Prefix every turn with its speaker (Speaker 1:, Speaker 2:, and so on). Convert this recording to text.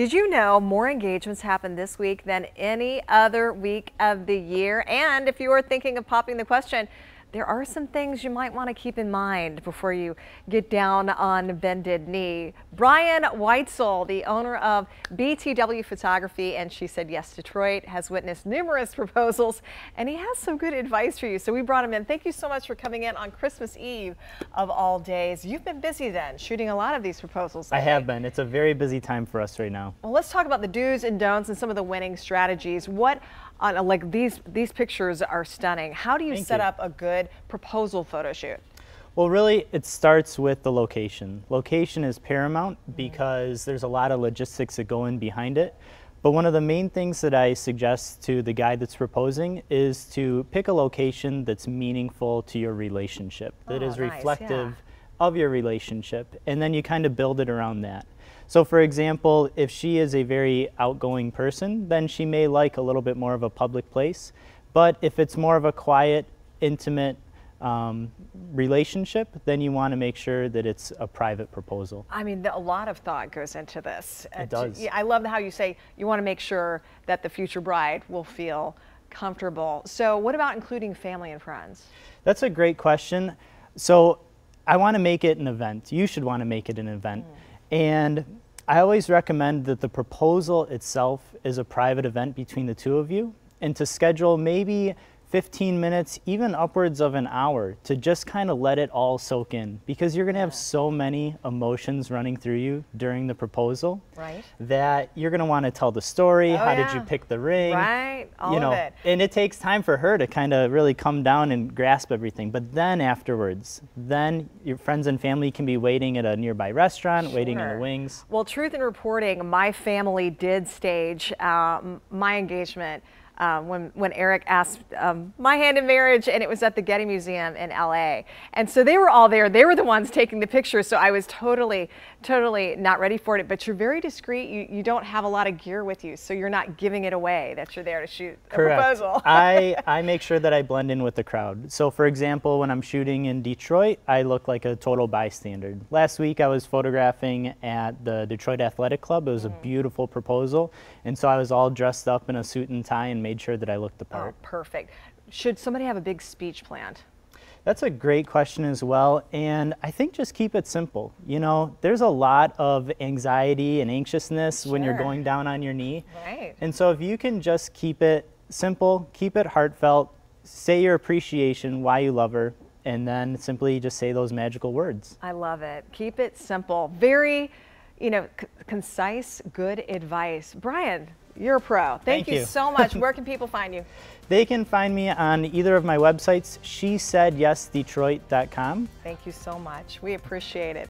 Speaker 1: Did you know more engagements happen this week than any other week of the year? And if you are thinking of popping the question, there are some things you might want to keep in mind before you get down on bended knee. Brian Weitzel, the owner of BTW Photography, and She Said Yes Detroit, has witnessed numerous proposals, and he has some good advice for you. So we brought him in. Thank you so much for coming in on Christmas Eve of all days. You've been busy then, shooting a lot of these proposals.
Speaker 2: I have been. It's a very busy time for us right now.
Speaker 1: Well, let's talk about the do's and don'ts and some of the winning strategies. Like these pictures are stunning. How do you set up a good proposal photo shoot?
Speaker 2: Well, really, it starts with the location. Location is paramount because there's a lot of logistics that go in behind it. But one of the main things that I suggest to the guy that's proposing is to pick a location that's meaningful to your relationship, that is reflective of your relationship, and then you kind of build it around that. So for example, if she is a very outgoing person, then she may like a little bit more of a public place. But if it's more of a quiet, intimate relationship, then you want to make sure that it's a private proposal.
Speaker 1: I mean, a lot of thought goes into this.
Speaker 2: It does.
Speaker 1: I love how you say you want to make sure that the future bride will feel comfortable. So what about including family and friends?
Speaker 2: That's a great question. So I want to make it an event. You should want to make it an event. And I always recommend that the proposal itself is a private event between the two of you, and to schedule maybe 15 minutes, even upwards of an hour, to just kind of let it all soak in, because you're going to have so many emotions running through you during the proposal that you're going to want to tell the story. How did you pick the ring?
Speaker 1: All of it.
Speaker 2: And it takes time for her to kind of really come down and grasp everything. But then afterwards, then your friends and family can be waiting at a nearby restaurant, waiting in the wings.
Speaker 1: Well, truth in reporting, my family did stage my engagement when Eric asked my hand in marriage, and it was at the Getty Museum in LA. And so they were all there. They were the ones taking the pictures. So I was totally not ready for it. But you're very discreet. You don't have a lot of gear with you, so you're not giving it away that you're there to shoot a proposal.
Speaker 2: I make sure that I blend in with the crowd. So for example, when I'm shooting in Detroit, I look like a total bystander. Last week I was photographing at the Detroit Athletic Club. It was a beautiful proposal. And so I was all dressed up in a suit and tie and made sure that I looked the part.
Speaker 1: Oh, perfect. Should somebody have a big speech planned?
Speaker 2: That's a great question as well, and I think just keep it simple. You know, there's a lot of anxiety and anxiousness when you're going down on your knee. And so if you can just keep it simple, keep it heartfelt, say your appreciation, why you love her, and then simply just say those magical words.
Speaker 1: I love it. Keep it simple. Very, concise, good advice. Brian, you're a pro. Thank you so much. Where can people find you?
Speaker 2: They can find me on either of my websites, SheSaidYesDetroit.com.
Speaker 1: Thank you so much. We appreciate it.